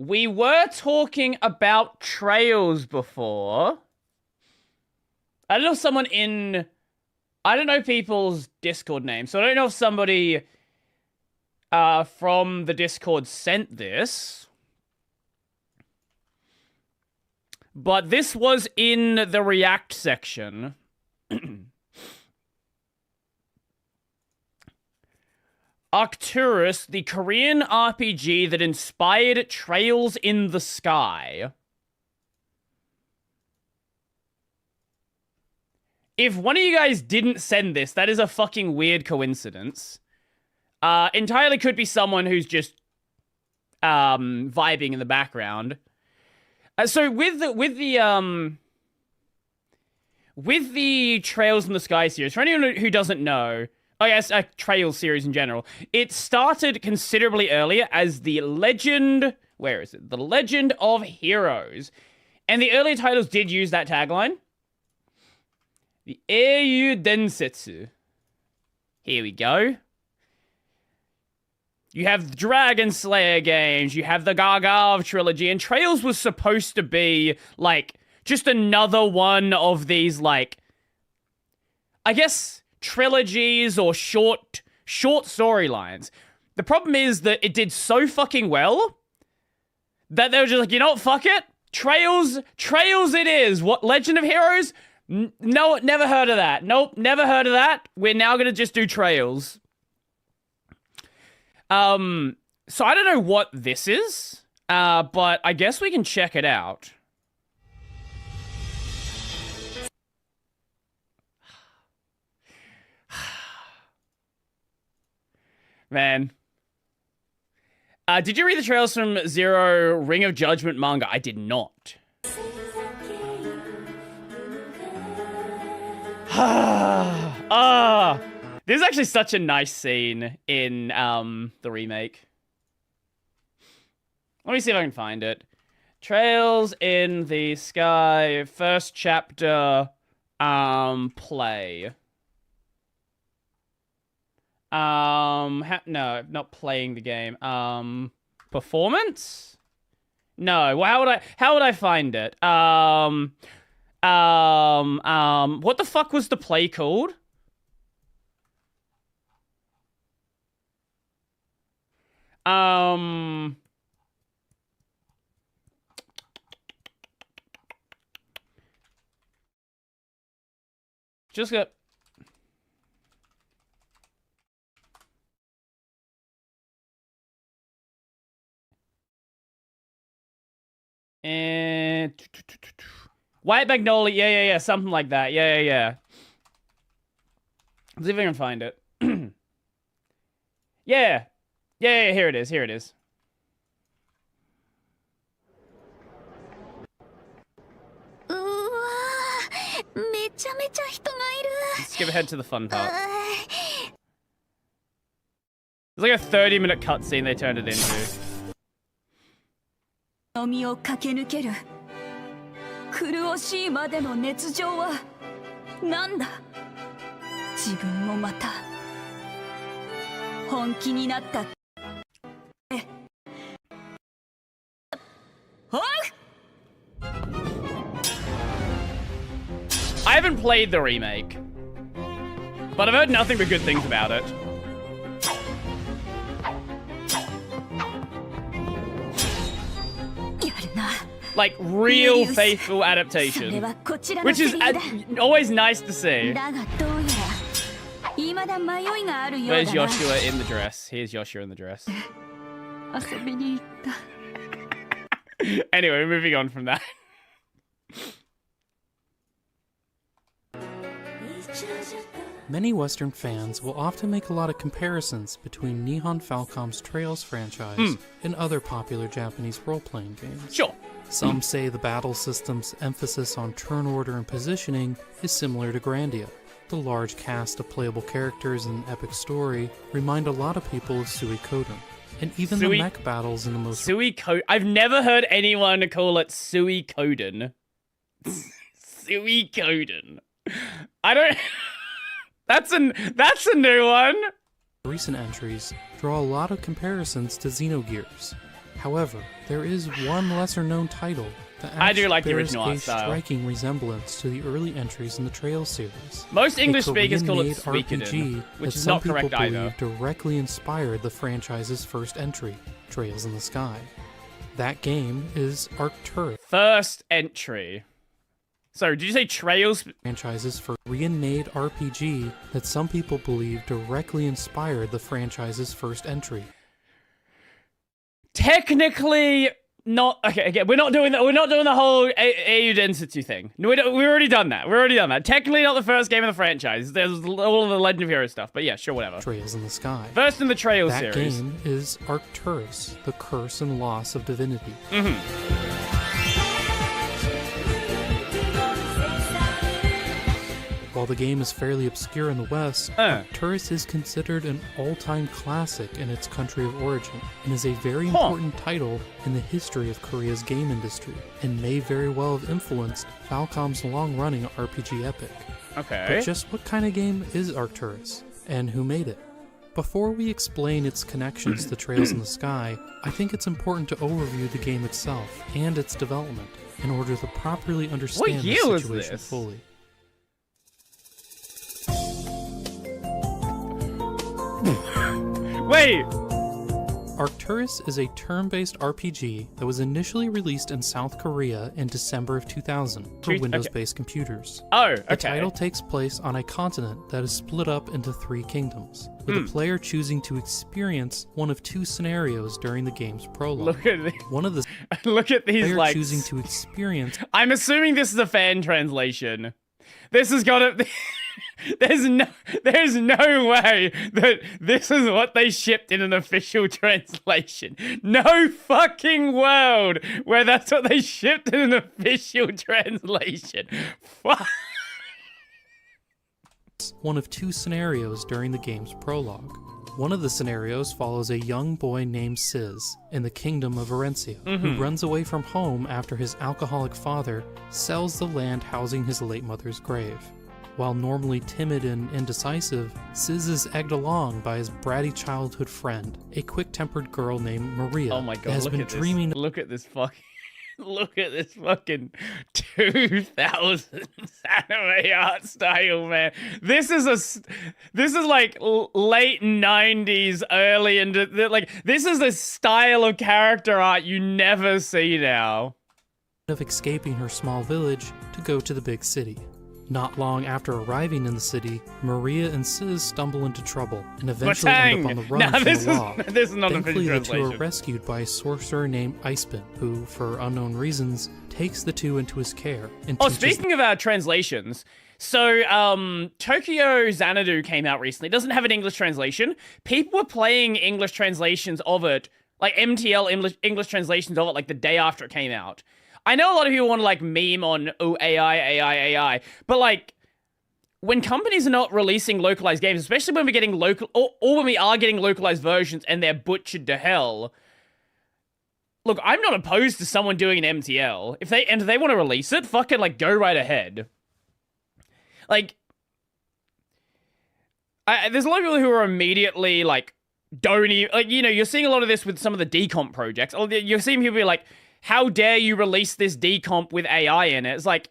we were talking about trails before. I don't know if someone in... I don't know people's Discord names, so I don't know if somebody from the Discord sent this. But this was in the React section. Arcturus, the Korean RPG that inspired Trails in the Sky. If one of you guys didn't send this, that is a fucking weird coincidence. Entirely could be someone who's just vibing in the background. So with the Trails in the Sky series, for anyone who doesn't know, I guess a Trails series in general, it started considerably earlier as the Legend... Where is it? The Legend of Heroes. And the earlier titles did use that tagline. The Eiyu Densetsu. Here we go. You have the Dragon Slayer games, you have the Gargav trilogy, and Trails was supposed to be, like, just another one of these, like, I guess, trilogies or short storylines. The problem is that it did so fucking well that they were just like, you know what, fuck it. Trails it is. What, Legend of Heroes? No, never heard of that. Nope, never heard of that. We're now gonna just do Trails. So I don't know what this is, but I guess we can check it out. Man. Did you read the trails from Zero Ring of Judgment manga? I did not. This is actually such a nice scene in the remake. Let me see if I can find it. Trails in the Sky, first chapter, play. No, not playing the game. Performance? No. Well, how would I find it? What the fuck was the play called? Just got... And... White Magnolia, yeah, something like that. Yeah. Let's see if I can find it. Yeah, here it is. Let's skip ahead to the fun part. It's like a 30-minute cutscene they turned it into. 苦しいまでの熱情はなんだ自分もまた本気になった I haven't played the remake, but I've heard nothing but good things about it. Like, real faithful adaptation. Which is always nice to see. Where's Yoshua in the dress? Here's Yoshua in the dress. Anyway, moving on from that. Many Western fans will often make a lot of comparisons between Nihon Falcom's Trails franchise and other popular Japanese role-playing games. Sure. Some say the battle system's emphasis on turn order and positioning is similar to Grandia. The large cast of playable characters and epic story remind a lot of people of Suikoden. And even the mech battles in the most... Suikoden? I've never heard anyone call it Suikoden. Suikoden. I don't... That's a new one! Recent entries draw a lot of comparisons to Xenogears. However, there is one lesser-known title that I do actually like the bears original art a style. striking resemblance to the early entries in the Trails series. Most English A speakers call it Korean-made Suikoden, RPG which that is some not correct people either. believe directly inspired the franchise's first entry, Trails in the Sky. That game is Arcturus, First entry. So, did you say Trails? franchise's first Korean-made RPG that some people believe directly inspired the franchise's first entry. Technically not. Okay, again, we're not doing that. We're not doing the whole AU density thing. No, we've already done that. Technically not the first game of the franchise. There's all of the Legend of Heroes stuff, but yeah, sure, whatever. Trails in the Sky. First in the Trails That series. game is Arcturus, the Curse and Loss of Divinity. While the game is fairly obscure in the West, Arcturus is considered an all-time classic in its country of origin, and is a very important title in the history of Korea's game industry, and may very well have influenced Falcom's long-running RPG epic. Okay. But just what kind of game is Arcturus, and who made it? Before we explain its connections to Trails in the Sky, I think it's important to overview the game itself and its development in order to properly understand the year was situation this? fully. Wait. Arcturus is a turn-based RPG that was initially released in South Korea in December of 2000 for Windows-based computers. Oh, okay. The title takes place on a continent that is split up into 3 kingdoms, with the player choosing to experience one of 2 scenarios during the game's prologue. Look at this. One of the Look at these player like. choosing to experience I'm assuming this is a fan translation. This has got to. There's no way that this is what they shipped in an official translation. No fucking world where that's what they shipped in an official translation. Fuck. one of 2 scenarios during the game's prologue. One of the scenarios follows a young boy named Sis in the kingdom of Varencia, who runs away from home after his alcoholic father sells the land housing his late mother's grave. While normally timid and indecisive, Sis is egged along by his bratty childhood friend, a quick-tempered girl named Maria. Oh my that god, has look been at dreaming this. Look at this fucking. Look at this fucking 2000s anime art style, man. This is like late 90s, early into like this is a style of character art you never see now. of escaping her small village to go to the big city. Not long after arriving in the city, Maria and Sis stumble into trouble and eventually end up on the run from the law. This is not Thankfully, a the translation. two are rescued by a sorcerer named Icebin, who, for unknown reasons, takes the two into his care and Oh, teaches speaking of our translations, so Tokyo Xanadu came out recently. It doesn't have an English translation. People were playing English translations of it, like MTL English translations of it, like the day after it came out. I know a lot of people want to like meme on, oh, AI, but like, when companies are not releasing localized games, especially when we're getting or when we are getting localized versions and they're butchered to hell, look, I'm not opposed to someone doing an MTL. If they want to release it, fucking like go right ahead. Like, there's a lot of people who are immediately like, don't even, like, you know, you're seeing a lot of this with some of the decomp projects. You're seeing people be like, how dare you release this decomp with AI in it? It's like,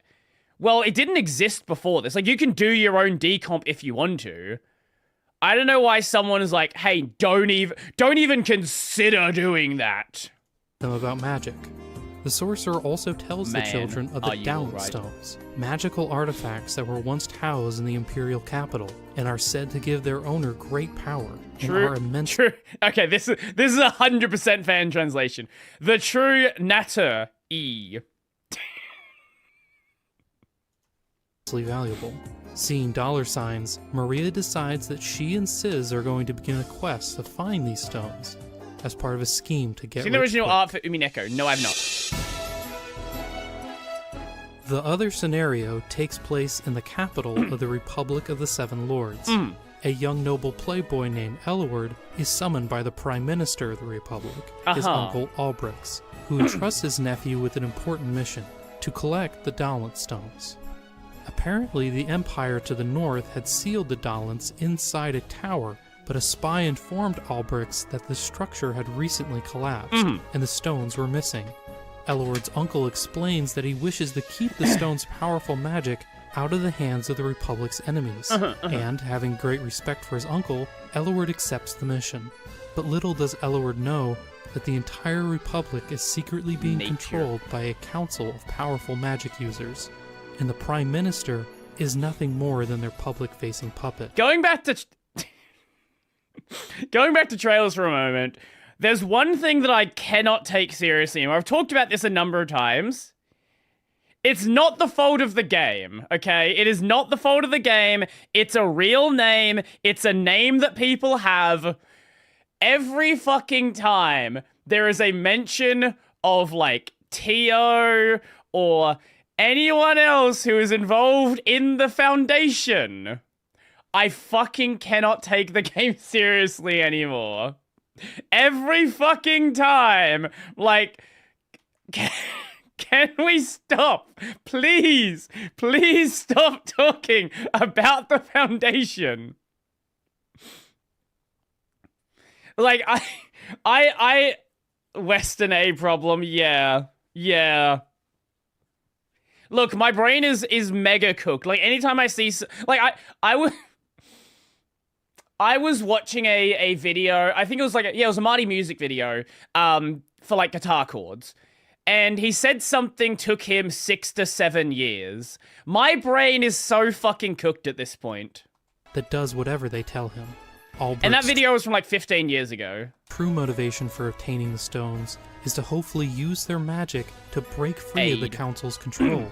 well, it didn't exist before this. Like, you can do your own decomp if you want to. I don't know why someone is like, hey, don't even consider doing that. them about magic. The sorcerer also tells the children of the Down right? Stones, magical artifacts that were once housed in the imperial capital and are said to give their owner great power and are immense. True. Okay, this is 100% fan translation. The true Natter E. Valuable. Seeing dollar signs, Maria decides that she and Sis are going to begin a quest to find these stones as part of a scheme to get Seen the rich original quick. art for Umineko? No, I've not. The other scenario takes place in the capital of the Republic of the Seven Lords. A young noble playboy named Elward is summoned by the Prime Minister of the Republic, his uncle Albrix, who entrusts his nephew with an important mission, to collect the Dalant Stones. Apparently, the Empire to the north had sealed the Dalants inside a tower, but a spy informed Alberix that the structure had recently collapsed, and the stones were missing. Eluard's uncle explains that he wishes to keep the stone's powerful magic out of the hands of the Republic's enemies, and, having great respect for his uncle, Eluard accepts the mission. But little does Eluard know that the entire Republic is secretly being controlled by a council of powerful magic users, and the Prime Minister is nothing more than their public-facing puppet. Going back to trailers for a moment, there's one thing that I cannot take seriously, and I've talked about this a number of times. It's not the fault of the game, okay? It is not the fault of the game. It's a real name. It's a name that people have. Every fucking time there is a mention of, like, Tio or anyone else who is involved in the Foundation, I fucking cannot take the game seriously anymore. Every fucking time. Like, can we stop? Please, please stop talking about the Foundation. Like, I Western A problem, yeah. Look, my brain is mega cooked. Like, anytime I see, like, I was watching a video, I think it was like, it was a Marty music video, for like guitar chords. And he said something took him 6 to 7 years. My brain is so fucking cooked at this point. That does whatever they tell him. And that video was from like 15 years ago. True motivation for obtaining the stones is to hopefully use their magic to break free of the Council's control.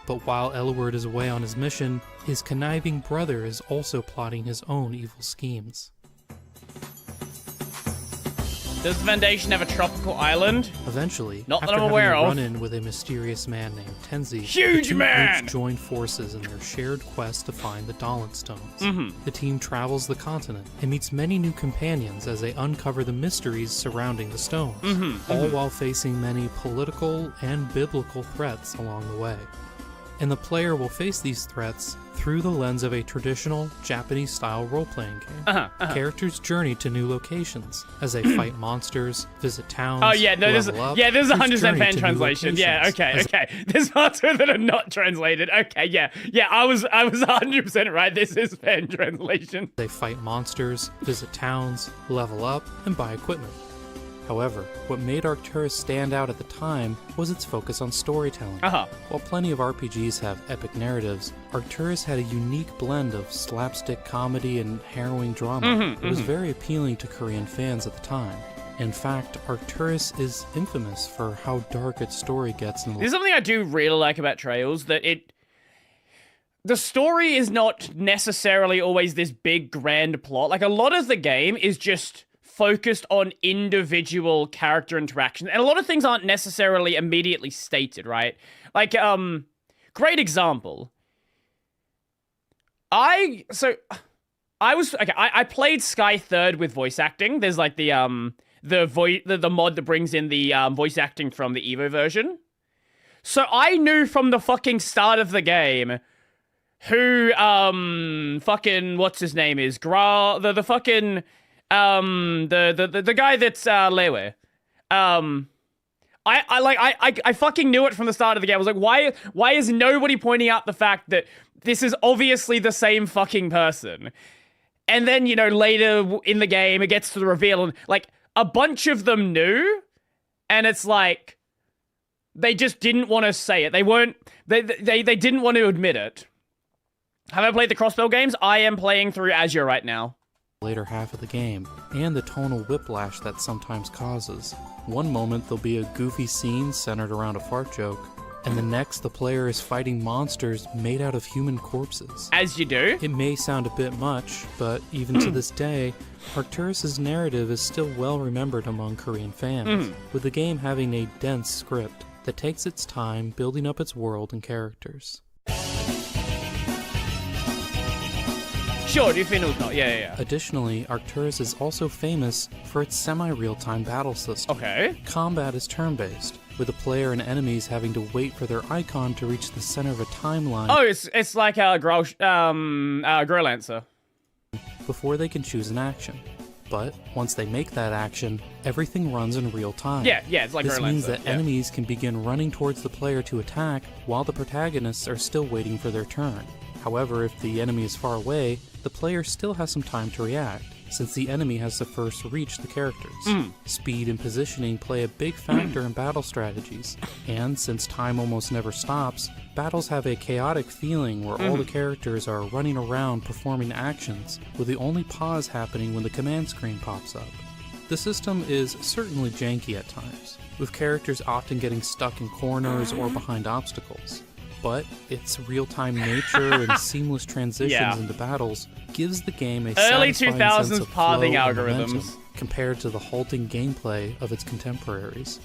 But while Eluard is away on his mission, his conniving brother is also plotting his own evil schemes. Does the Foundation have a tropical island? Eventually, not that after I'm aware having a of, run-in with a mysterious man named Tenzi, huge the two man, groups join forces in their shared quest to find the Dahlin Stones. The team travels the continent and meets many new companions as they uncover the mysteries surrounding the stones, all while facing many political and biblical threats along the way. And the player will face these threats through the lens of a traditional Japanese-style role-playing game. Characters journey to new locations as they fight monsters, visit towns. Oh yeah, no, there's a 100% fan translation. Yeah, okay. There's parts that are not translated. Okay, yeah, I was 100% right. This is fan translation. They fight monsters, visit towns, level up, and buy equipment. However, what made Arcturus stand out at the time was its focus on storytelling. While plenty of RPGs have epic narratives, Arcturus had a unique blend of slapstick comedy and harrowing drama. It was very appealing to Korean fans at the time. In fact, Arcturus is infamous for how dark its story gets. There's something I do really like about Trails, that the story is not necessarily always this big grand plot. Like, a lot of the game is just focused on individual character interaction, and a lot of things aren't necessarily immediately stated, right? Like, great example. I played Sky Third with voice acting. There's like the mod that brings in the voice acting from the Evo version. So I knew from the fucking start of the game who fucking what's his name is the guy that's Lewe. I fucking knew it from the start of the game. I was like, why is nobody pointing out the fact that this is obviously the same fucking person? And then, you know, later in the game, it gets to the reveal, and like a bunch of them knew, and it's like they just didn't want to say it. They didn't want to admit it. Have I played the Crossbell games? I am playing through Azure right now. Later half of the game, and the tonal whiplash that sometimes causes. One moment there'll be a goofy scene centered around a fart joke, and the next the player is fighting monsters made out of human corpses. As you do. It may sound a bit much, but even to this day, Arcturus' narrative is still well remembered among Korean fans, with the game having a dense script that takes its time building up its world and characters. Sure, do you think it's not? Yeah. Additionally, Arcturus is also famous for its semi-real-time battle system. Okay. Combat is turn-based, with the player and enemies having to wait for their icon to reach the center of a timeline. Oh, it's like Growlancer. before they can choose an action. But once they make that action, everything runs in real time. Yeah, it's like this very means Lancer, that enemies can begin running towards the player to attack while the protagonists are still waiting for their turn. However, if the enemy is far away, the player still has some time to react, since the enemy has to first reach the characters. Speed and positioning play a big factor in battle strategies, and since time almost never stops, battles have a chaotic feeling where all the characters are running around performing actions, with the only pause happening when the command screen pops up. The system is certainly janky at times, with characters often getting stuck in corners or behind obstacles. But its real-time nature and seamless transitions into battles gives the game a early satisfying 2000s sense of pathing flow and algorithms momentum compared to the halting gameplay of its contemporaries.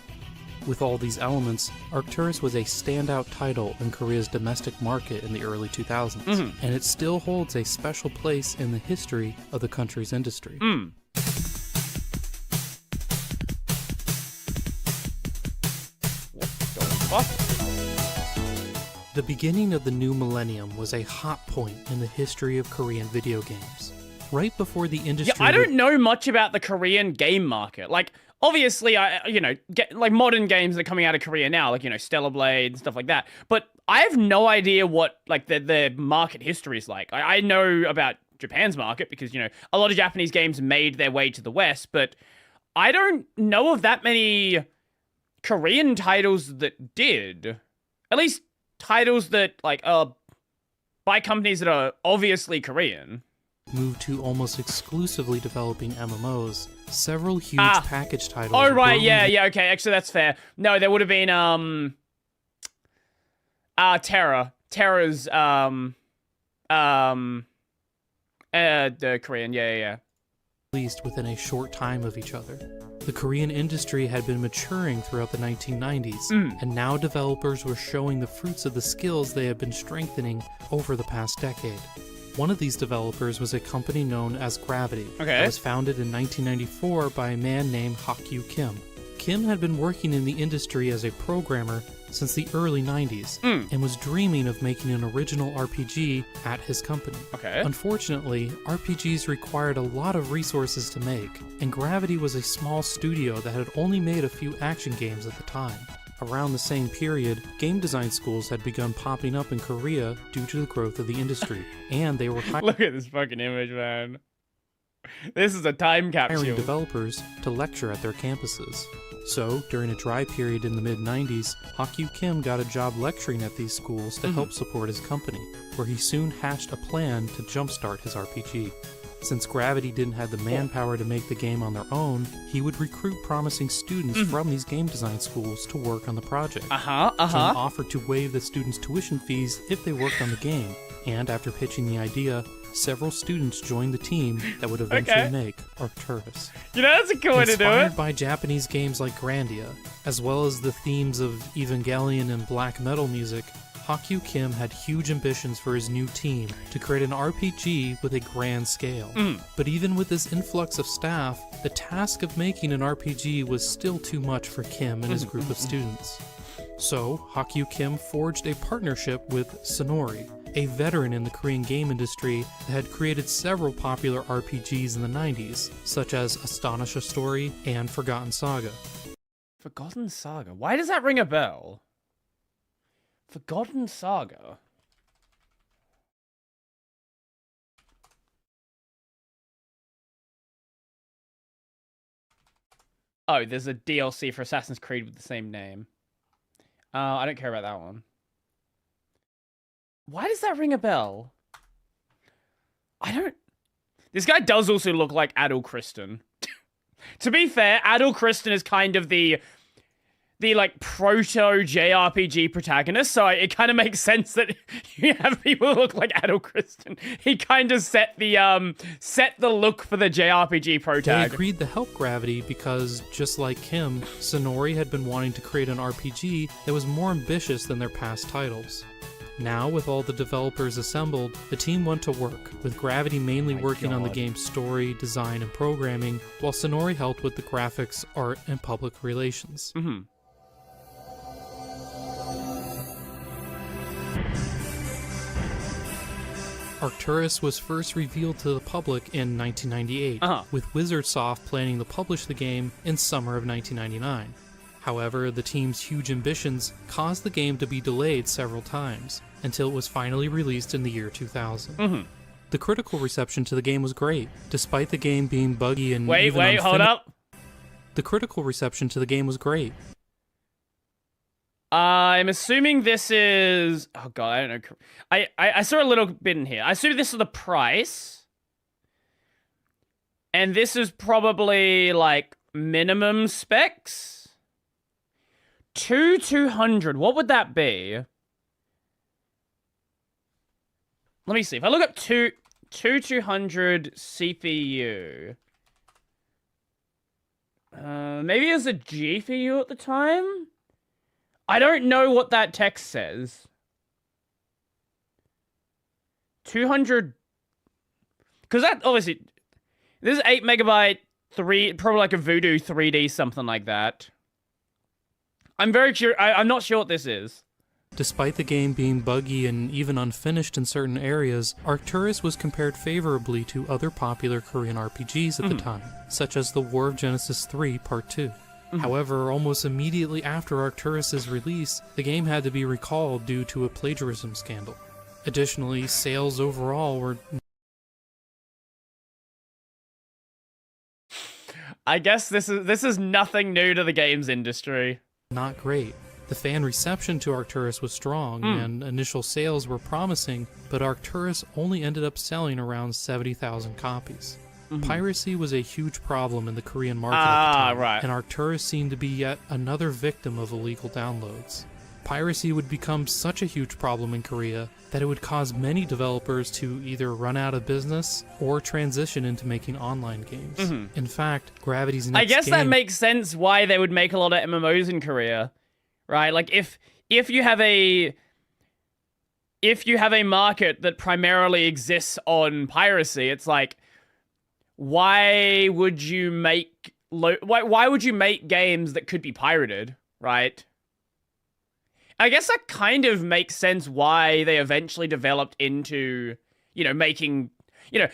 With all these elements, Arcturus was a standout title in Korea's domestic market in the early 2000s, and it still holds a special place in the history of the country's industry. What? The beginning of the new millennium was a hot point in the history of Korean video games. Right before the industry... Yeah, I don't know much about the Korean game market. Like, obviously, like modern games that are coming out of Korea now, like, Stellar Blade and stuff like that. But I have no idea what, like, the market history is like. I know about Japan's market because, a lot of Japanese games made their way to the West, but I don't know of that many Korean titles that did. At least titles that, like, by companies that are obviously Korean. Moved to almost exclusively developing MMOs, several huge package titles... Oh, right, yeah, okay, actually, that's fair. No, there would have been, Terra. Terra's, the Korean, yeah. Released within a short time of each other. The Korean industry had been maturing throughout the 1990s, and now developers were showing the fruits of the skills they had been strengthening over the past decade. One of these developers was a company known as Gravity, that was founded in 1994 by a man named Hak-Yu Kim. Kim had been working in the industry as a programmer since the early 90s, and was dreaming of making an original RPG at his company. Unfortunately, RPGs required a lot of resources to make, and Gravity was a small studio that had only made a few action games at the time. Around the same period, game design schools had begun popping up in Korea due to the growth of the industry, and they were Look at this fucking image, man. This is a time capsule. Hiring developers to lecture at their campuses. So, during a dry period in the mid-90s, Hak-Yu Kim got a job lecturing at these schools to help support his company, where he soon hatched a plan to jumpstart his RPG. Since Gravity didn't have the manpower to make the game on their own, he would recruit promising students from these game design schools to work on the project. Kim offered to waive the students' tuition fees if they worked on the game, and after pitching the idea, several students joined the team that would eventually make Arcturus. That's a cool way to do it. Inspired by Japanese games like Grandia, as well as the themes of Evangelion and black metal music, Hak-Yu Kim had huge ambitions for his new team to create an RPG with a grand scale. But even with this influx of staff, the task of making an RPG was still too much for Kim and his group of students. So, Hak-Yu Kim forged a partnership with Sonori, a veteran in the Korean game industry that had created several popular RPGs in the 90s, such as Astonish a Story and Forgotten Saga. Forgotten Saga? Why does that ring a bell? Forgotten Saga? Oh, there's a DLC for Assassin's Creed with the same name. I don't care about that one. Why does that ring a bell? I don't... This guy does also look like Adol Kristen. To be fair, Adol Kristen is kind of the like proto JRPG protagonist, so it kind of makes sense that you have people who look like Adol Kristen. He kind of set the look for the JRPG protag. They agreed to help Gravity because, just like Kim, Sonori had been wanting to create an RPG that was more ambitious than their past titles. Now, with all the developers assembled, the team went to work, with Gravity mainly working on the game's story, design, and programming, while Sonori helped with the graphics, art, and public relations. Arcturus was first revealed to the public in 1998, with Wizardsoft planning to publish the game in summer of 1999. However, the team's huge ambitions caused the game to be delayed several times, until it was finally released in the year 2000. The critical reception to the game was great, despite the game being buggy and hold up. The critical reception to the game was great. I'm assuming this is... Oh god, I don't know. I saw a little bit in here. I assume this is the price. And this is probably, like, minimum specs? 200. What would that be? Let me see. If I look up 200 CPU... maybe it was a GPU at the time? I don't know what that text says. 200... Because that, obviously... This is 8 megabyte, probably like a Voodoo 3D, something like that. I'm very curious. I'm not sure what this is. Despite the game being buggy and even unfinished in certain areas, Arcturus was compared favorably to other popular Korean RPGs at the time, such as The War of Genesis 3 Part 2. However, almost immediately after Arcturus' release, the game had to be recalled due to a plagiarism scandal. Additionally, sales overall were... I guess this is nothing new to the games industry. Not great. The fan reception to Arcturus was strong, and initial sales were promising, but Arcturus only ended up selling around 70,000 copies. Piracy was a huge problem in the Korean market at the time, and Arcturus seemed to be yet another victim of illegal downloads. Piracy would become such a huge problem in Korea that it would cause many developers to either run out of business or transition into making online games. In fact, Gravity's next I guess game... that makes sense why they would make a lot of MMOs in Korea. Right, like if you have a market that primarily exists on piracy, it's like, why would you make games that could be pirated, right? I guess that kind of makes sense why they eventually developed into, making,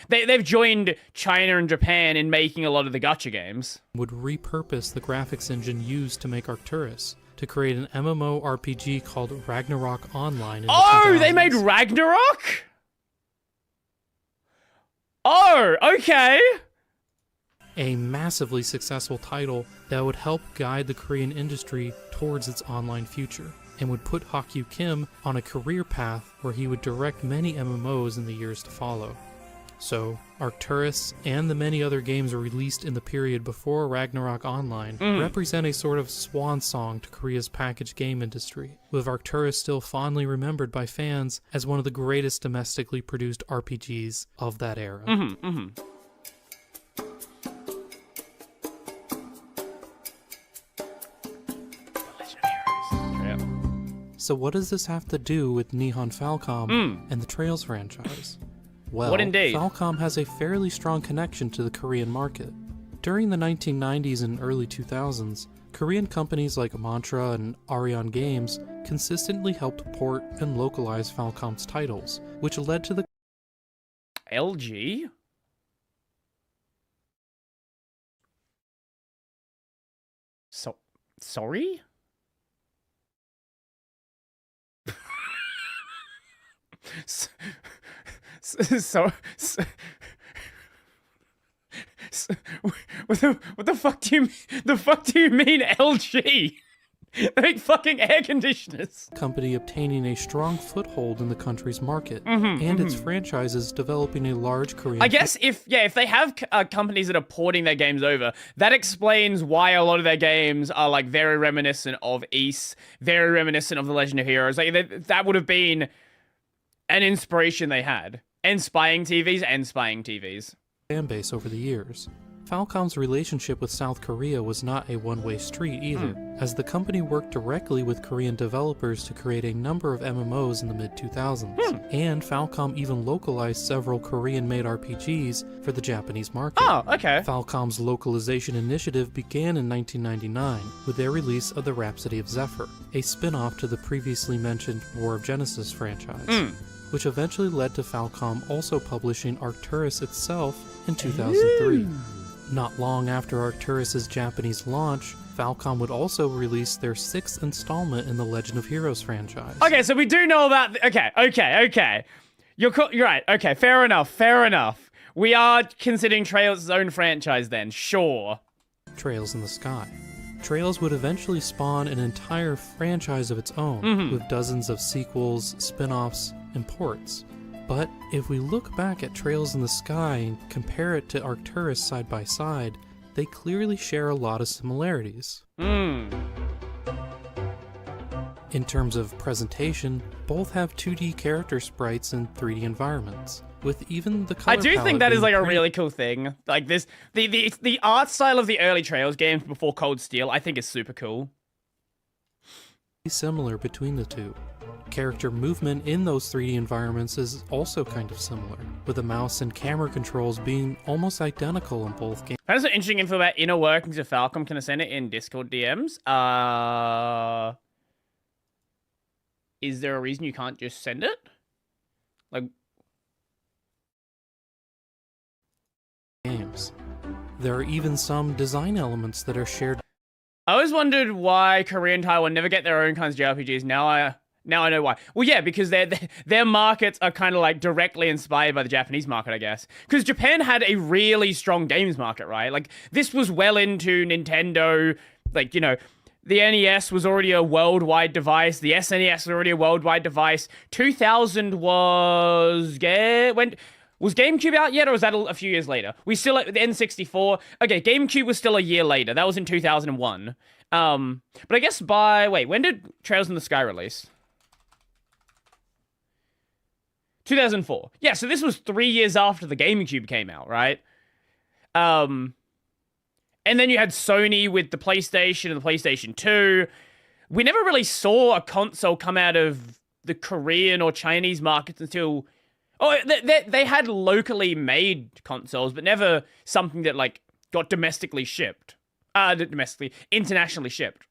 they've joined China and Japan in making a lot of the gacha games. Would repurpose the graphics engine used to make Arcturus to create an MMO RPG called Ragnarok Online in the 2000s. They made Ragnarok? Oh, okay. A massively successful title that would help guide the Korean industry towards its online future, and would put Hak-Yu Kim on a career path where he would direct many MMOs in the years to follow. So, Arcturus and the many other games released in the period before Ragnarok Online represent a sort of swan song to Korea's packaged game industry, with Arcturus still fondly remembered by fans as one of the greatest domestically produced RPGs of that era. So what does this have to do with Nihon Falcom and the Trails franchise? Well, what indeed? Falcom has a fairly strong connection to the Korean market. During the 1990s and early 2000s, Korean companies like Mantra and Arion Games consistently helped port and localize Falcom's titles, which led to the LG? Sorry? What the fuck do you mean LG? They make fucking air conditioners. Company obtaining a strong foothold in the country's market, and its franchises developing a large Korean... I guess if they have companies that are porting their games over, that explains why a lot of their games are like very reminiscent of Ys, very reminiscent of The Legend of Heroes. Like that would have been an inspiration they had. And spying TVs. Fan base over the years. Falcom's relationship with South Korea was not a one-way street either, as the company worked directly with Korean developers to create a number of MMOs in the mid-2000s, and Falcom even localized several Korean-made RPGs for the Japanese market. Oh, okay. Falcom's localization initiative began in 1999 with their release of the Rhapsody of Zephyr, a spin-off to the previously mentioned War of Genesis franchise. which eventually led to Falcom also publishing Arcturus itself in 2003. Not long after Arcturus' Japanese launch, Falcom would also release their 6th installment in the Legend of Heroes franchise. Okay, so we do know about... Okay. You're right. Okay, fair enough. We are considering Trails' own franchise then, sure. Trails in the Sky. Trails would eventually spawn an entire franchise of its own, with dozens of sequels, spin-offs, and ports. But if we look back at Trails in the Sky and compare it to Arcturus side by side, they clearly share a lot of similarities. In terms of presentation, both have 2D character sprites and 3D environments, with even the color I do think that is like a palette really cool thing. Like this, the art style of the early Trails games before Cold Steel, I think is super cool. similar between the two. Character movement in those 3D environments is also kind of similar, with the mouse and camera controls being almost identical in both games. That's some interesting info about inner workings of Falcom. Can I send it in Discord DMs? Is there a reason you can't just send it? Like... games. There are even some design elements that are shared. I always wondered why Korea and Taiwan never get their own kinds of JRPGs. Now I know why. Well, yeah, because their markets are kind of like directly inspired by the Japanese market, I guess. Because Japan had a really strong games market, right? Like, this was well into Nintendo. Like, you know, the NES was already a worldwide device. The SNES was already a worldwide device. 2000 was... Was GameCube out yet, or was that a few years later? We still at the N64. Okay, GameCube was still a year later. That was in 2001. But I guess when did Trails in the Sky release? 2004. Yeah, so this was 3 years after the GameCube came out, right? And then you had Sony with the PlayStation and the PlayStation 2. We never really saw a console come out of the Korean or Chinese markets until... Oh, they had locally made consoles, but never something that, like, got domestically shipped. Internationally shipped.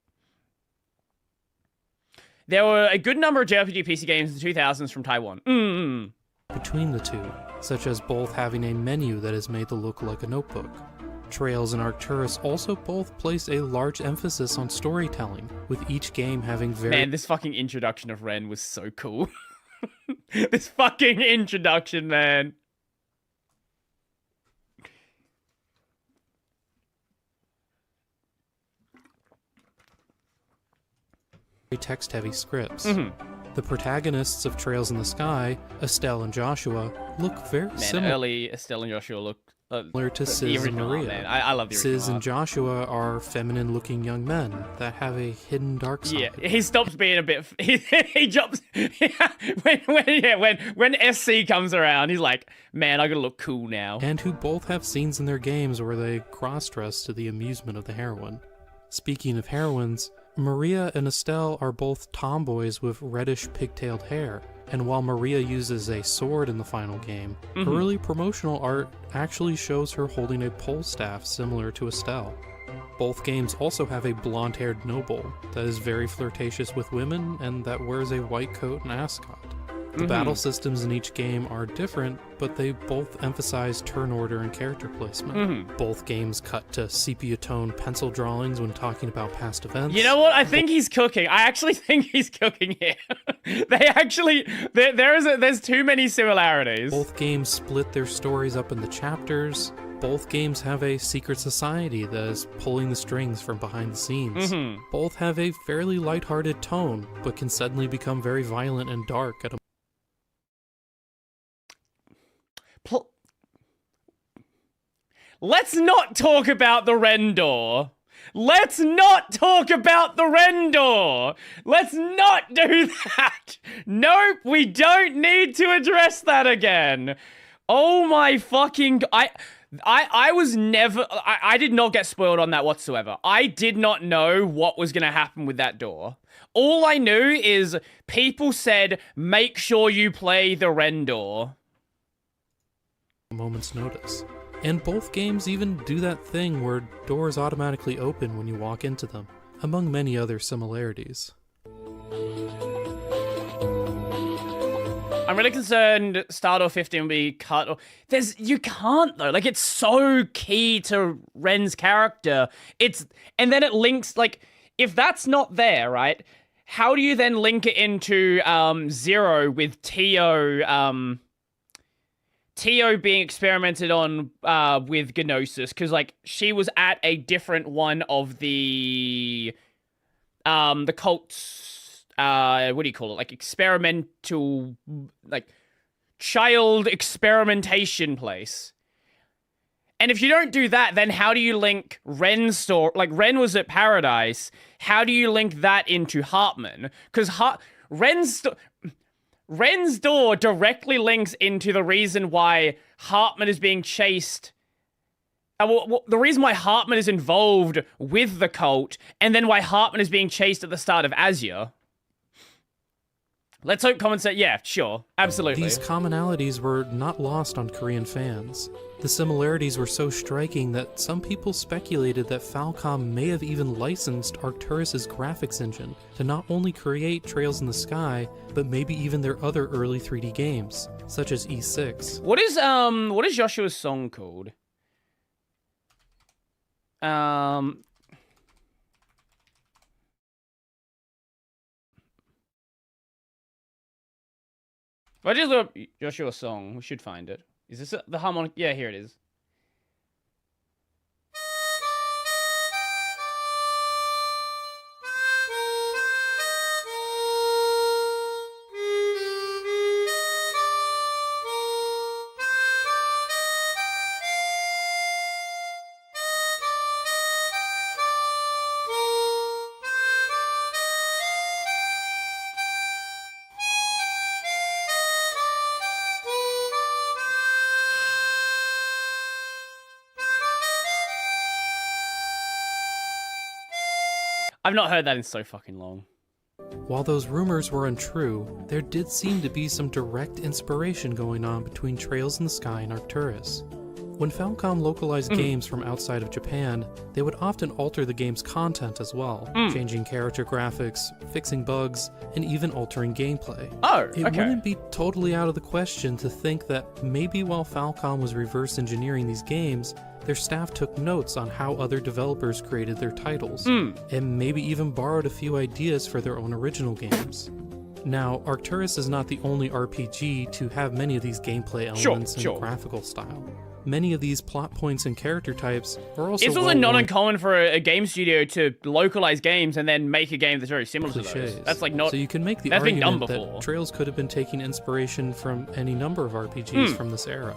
There were a good number of JRPG PC games in the 2000s from Taiwan. Between the two, such as both having a menu that is made to look like a notebook. Trails and Arcturus also both place a large emphasis on storytelling, with each game having Man, this fucking introduction of Ren was so cool. This fucking introduction, man. text-heavy scripts. The protagonists of Trails in the Sky, Estelle and Joshua, look very similar. Early Estelle and Joshua look similar to Sis and Maria. Man. I love the original Sis and Joshua are feminine-looking young men that have a hidden dark side. Yeah, he stops being a bit... He jumps... when SC comes around, he's like, man, I gotta look cool now. And who both have scenes in their games where they cross-dress to the amusement of the heroine. Speaking of heroines, Maria and Estelle are both tomboys with reddish pigtailed hair, and while Maria uses a sword in the final game, early promotional art actually shows her holding a pole staff similar to Estelle. Both games also have a blonde-haired noble that is very flirtatious with women and that wears a white coat and ascot. The battle systems in each game are different, but they both emphasize turn order and character placement. Both games cut to sepia-tone pencil drawings when talking about past events. You know what? I think he's cooking. I actually think he's cooking here. There's too many similarities. Both games split their stories up into chapters. Both games have a secret society that is pulling the strings from behind the scenes. Both have a fairly lighthearted tone, but can suddenly become very violent and dark at a Let's not talk about the Rendor. Let's not talk about the Rendor. Let's not do that. Nope, we don't need to address that again. Oh my fucking... I was never... I did not get spoiled on that whatsoever. I did not know what was going to happen with that door. All I knew is people said, make sure you play the Rendor. Moment's notice. And both games even do that thing where doors automatically open when you walk into them, among many other similarities. I'm really concerned Start or 15 will be cut. Or you can't though. Like, it's so key to Ren's character. And then it links, like, if that's not there, right? How do you then link it into Zero with Tio being experimented on with Gnosis? Because, like, she was at a different one of the cult's, what do you call it? Like, experimental, like, child experimentation place. And if you don't do that, then how do you link Ren's story? Like, Ren was at Paradise. How do you link that into Hartman? Because Ren's door directly links into the reason why Hartman is being chased. The reason why Hartman is involved with the cult, and then why Hartman is being chased at the start of Azure. Let's hope comments say, yeah, sure, absolutely. These commonalities were not lost on Korean fans. The similarities were so striking that some people speculated that Falcom may have even licensed Arcturus' graphics engine to not only create Trails in the Sky, but maybe even their other early 3D games, such as E6. What is Joshua's song called? If I just look up Joshua's song, we should find it. Is this the harmonic? Yeah, here it is. I've not heard that in so fucking long. While those rumors were untrue, there did seem to be some direct inspiration going on between Trails in the Sky and Arcturus. When Falcom localized games from outside of Japan, they would often alter the game's content as well, changing character graphics, fixing bugs, and even altering gameplay. It wouldn't be totally out of the question to think that maybe while Falcom was reverse engineering these games, their staff took notes on how other developers created their titles, and maybe even borrowed a few ideas for their own original games. Now, Arcturus is not the only RPG to have many of these gameplay elements and graphical style. Many of these plot points and character types are also It's also not uncommon for a game studio to localize games and then make a game that's very similar to those. That's like not. So you can make the argument that Trails could have been taking inspiration from any number of RPGs from this era.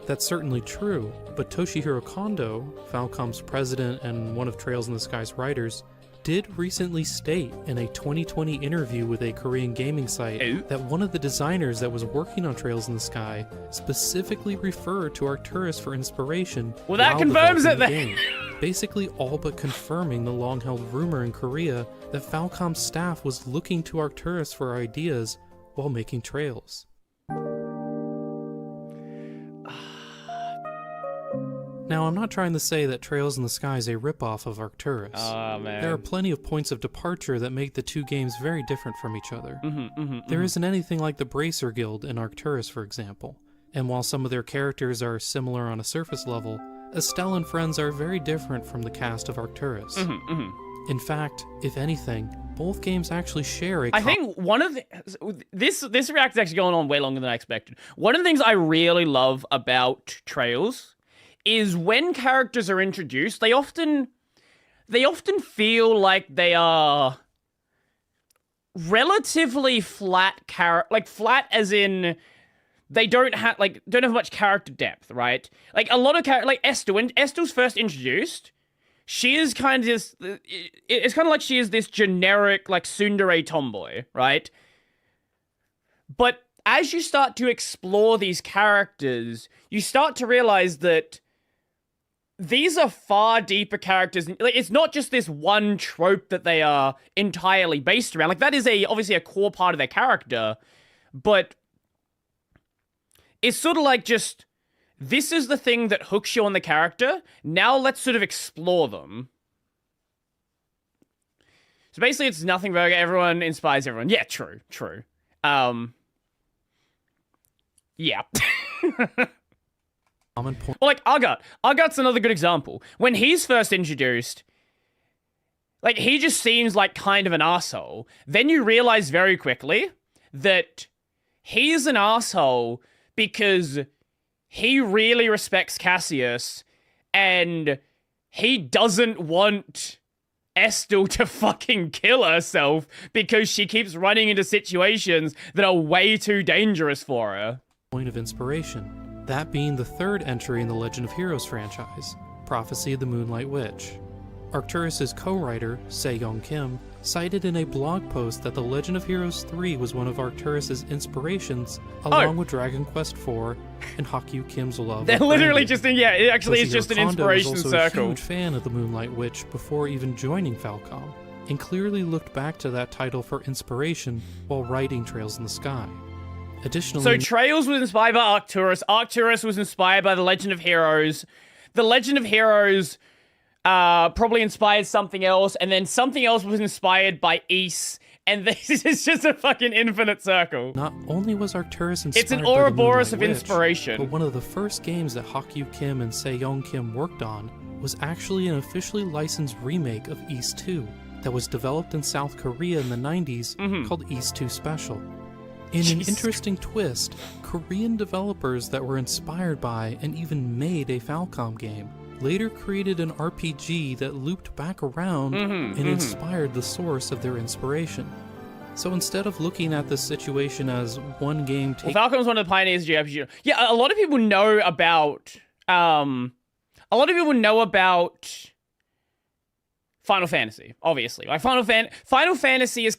That's certainly true, but Toshihiro Kondo, Falcom's president and one of Trails in the Sky's writers, did recently state in a 2020 interview with a Korean gaming site that one of the designers that was working on Trails in the Sky specifically referred to Arcturus for inspiration. Well, that confirms it then. Basically all but confirming the long-held rumor in Korea that Falcom's staff was looking to Arcturus for ideas while making Trails. Now, I'm not trying to say that Trails in the Sky is a ripoff of Arcturus. Oh, man. There are plenty of points of departure that make the two games very different from each other. There isn't anything like the Bracer Guild in Arcturus, for example. And while some of their characters are similar on a surface level, Estelle and friends are very different from the cast of Arcturus. In fact, if anything, both games actually share a... I think one of the... This react is actually going on way longer than I expected. One of the things I really love about Trails is when characters are introduced, they often feel like they are relatively flat flat as in they don't have much character depth, right? Like a lot of like Estelle, when Estelle's first introduced, she is kind of this, it's kind of like she is this generic like tsundere tomboy, right? But as you start to explore these characters, you start to realize that these are far deeper characters. Like, it's not just this one trope that they are entirely based around. Like, that is obviously a core part of their character, but it's sort of like just, this is the thing that hooks you on the character. Now let's sort of explore them. So basically, it's nothing but everyone inspires everyone. Yeah, true. Yeah. Common point. Like, Urgot. Urgot's another good example. When he's first introduced, like, he just seems like kind of an asshole. Then you realize very quickly that he's an asshole because he really respects Cassius and he doesn't want Estel to fucking kill herself because she keeps running into situations that are way too dangerous for her. Point of inspiration. That being the third entry in the Legend of Heroes franchise, Prophecy of the Moonlight Witch. Arcturus' co-writer, Se-Young Kim, cited in a blog post that the Legend of Heroes 3 was one of Arcturus' inspirations, along with Dragon Quest IV and Hakyu Kim's love. They're literally just in, yeah, it actually is Toshihiro just an Kondo inspiration was also circle. a huge fan of the Moonlight Witch before even joining Falcom, and clearly looked back to that title for inspiration while writing Trails in the Sky. Additionally, So Trails was inspired by Arcturus. Arcturus was inspired by the Legend of Heroes. The Legend of Heroes probably inspired something else, and then something else was inspired by Ys, and this is just a fucking infinite circle. not only was Arcturus inspired It's an by the Ouroboros Moonlight of Witch, inspiration. but one of the first games that Hakyu Kim and Se-Young Kim worked on was actually an officially licensed remake of Ys 2 that was developed in South Korea in the 90s called Ys 2 Special. In an Jesus. interesting twist, Korean developers that were inspired by and even made a Falcom game later created an RPG that looped back around and inspired the source of their inspiration. So instead of looking at this situation as one game Well, Falcom's one of the pioneers of JRPG. Yeah, a lot of people know about Final Fantasy, obviously. Like Final Fantasy is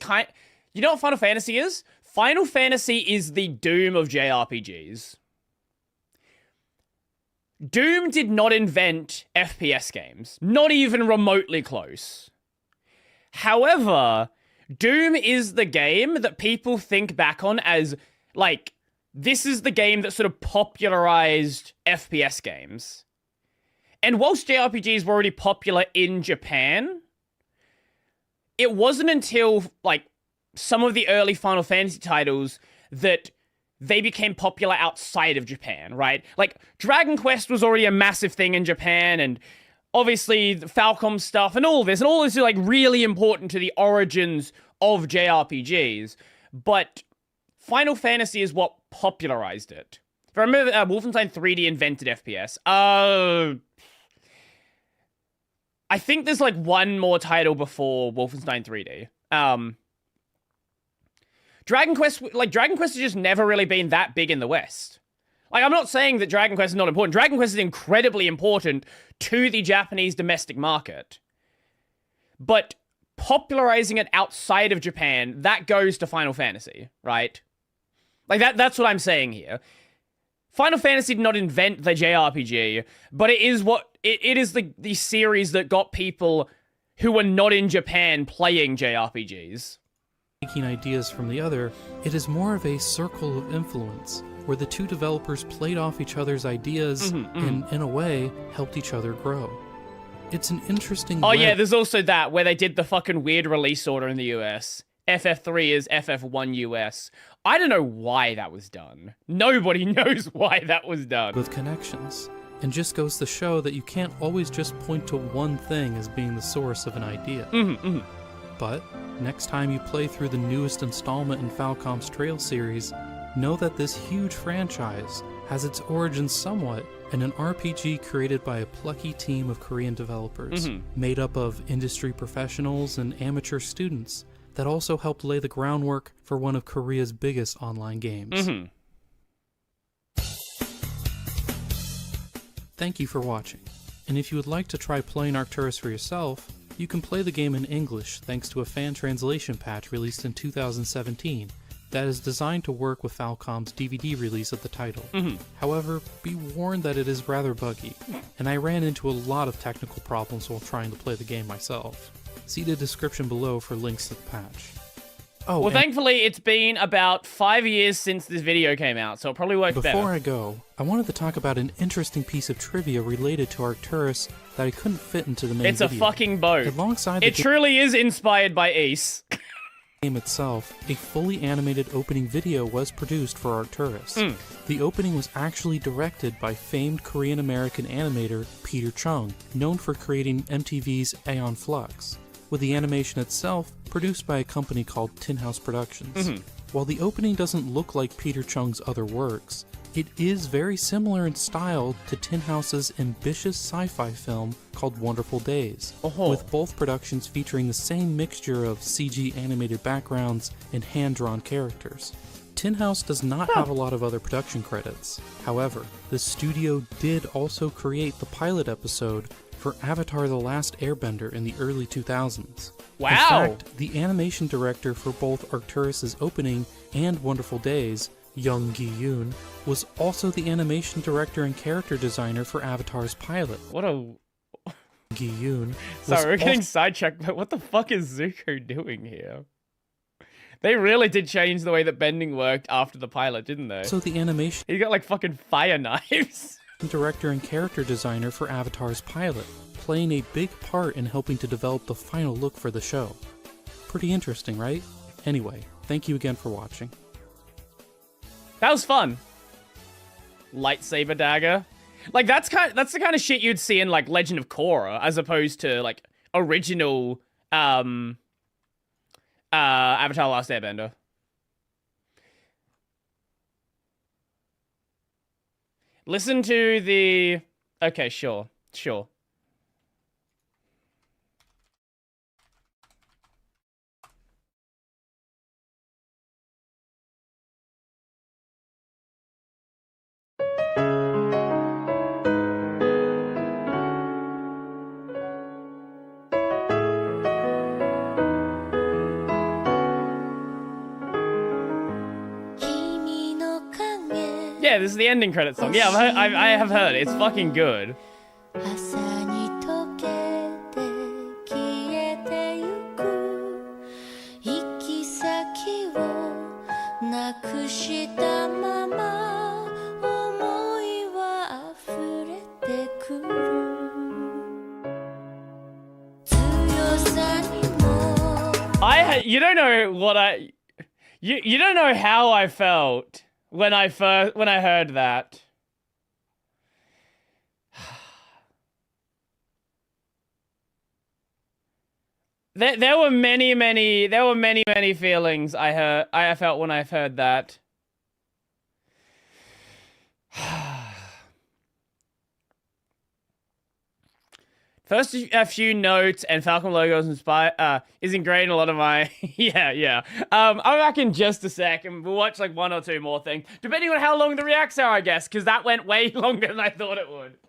you know what Final Fantasy is? Final Fantasy is the Doom of JRPGs. Doom did not invent FPS games, not even remotely close. However, Doom is the game that people think back on as, like, this is the game that sort of popularized FPS games. And whilst JRPGs were already popular in Japan, it wasn't until, like, some of the early Final Fantasy titles that they became popular outside of Japan, right? Like, Dragon Quest was already a massive thing in Japan, and obviously the Falcom stuff and all this is, like, really important to the origins of JRPGs. But Final Fantasy is what popularized it. If I remember, Wolfenstein 3D invented FPS. I think there's, like, one more title before Wolfenstein 3D. Dragon Quest has just never really been that big in the West. Like, I'm not saying that Dragon Quest is not important. Dragon Quest is incredibly important to the Japanese domestic market. But popularizing it outside of Japan, that goes to Final Fantasy, right? Like, that's what I'm saying here. Final Fantasy did not invent the JRPG, but it is the series that got people who were not in Japan playing JRPGs. Taking ideas from the other, it is more of a circle of influence, where the two developers played off each other's ideas and, in a way, helped each other grow. It's an interesting Oh yeah, there's also that, where they did the fucking weird release order in the US. FF3 is FF1 US. I don't know why that was done. Nobody knows why that was done. with connections, and just goes to show that you can't always just point to one thing as being the source of an idea. But next time you play through the newest installment in Falcom's Trail series, know that this huge franchise has its origins somewhat in an RPG created by a plucky team of Korean developers, made up of industry professionals and amateur students that also helped lay the groundwork for one of Korea's biggest online games. Thank you for watching, and if you would like to try playing Arcturus for yourself, you can play the game in English thanks to a fan translation patch released in 2017 that is designed to work with Falcom's DVD release of the title. However, be warned that it is rather buggy, and I ran into a lot of technical problems while trying to play the game myself. See the description below for links to the patch. Oh, Well, thankfully, it's been about 5 years since this video came out, so it probably worked better. before I go, I wanted to talk about an interesting piece of trivia related to Arcturus that I couldn't fit into the main It's video. a fucking boat. Alongside the It truly is inspired by Ys. game itself, a fully animated opening video was produced for Arcturus. The opening was actually directed by famed Korean-American animator Peter Chung, known for creating MTV's Aeon Flux, with the animation itself produced by a company called Tin House Productions. While the opening doesn't look like Peter Chung's other works, it is very similar in style to Tin House's ambitious sci-fi film called Wonderful Days, with both productions featuring the same mixture of CG animated backgrounds and hand-drawn characters. Tin House does not have a lot of other production credits. However, the studio did also create the pilot episode for Avatar: The Last Airbender in the early 2000s. Wow! In fact, the animation director for both Arcturus' opening and Wonderful Days, Young Gi-yoon, was also the animation director and character designer for Avatar's pilot. What a... Gi-yoon. Sorry, we're getting sidetracked, but what the fuck is Zuko doing here? They really did change the way that bending worked after the pilot, didn't they? So the animation He got like fucking fire knives. director and character designer for Avatar's pilot, playing a big part in helping to develop the final look for the show. Pretty interesting, right? Anyway, thank you again for watching. That was fun. Lightsaber dagger. Like that's the kind of shit you'd see in like Legend of Korra, as opposed to like original Avatar: Last Airbender. Listen to the... Okay, sure. Yeah, this is the ending credit song. Yeah, I have heard it. It's fucking good. 朝に溶けて消えてゆく行き先をなくしたまま思いは溢れてくる強さにも You don't know what you don't know how I felt when I heard that. There were many feelings I felt when I felt that. First, a few notes and Falcon logos is ingrained in a lot of my... yeah. I'm back in just a sec and we'll watch like one or two more things. Depending on how long the reacts are, I guess, because that went way longer than I thought it would.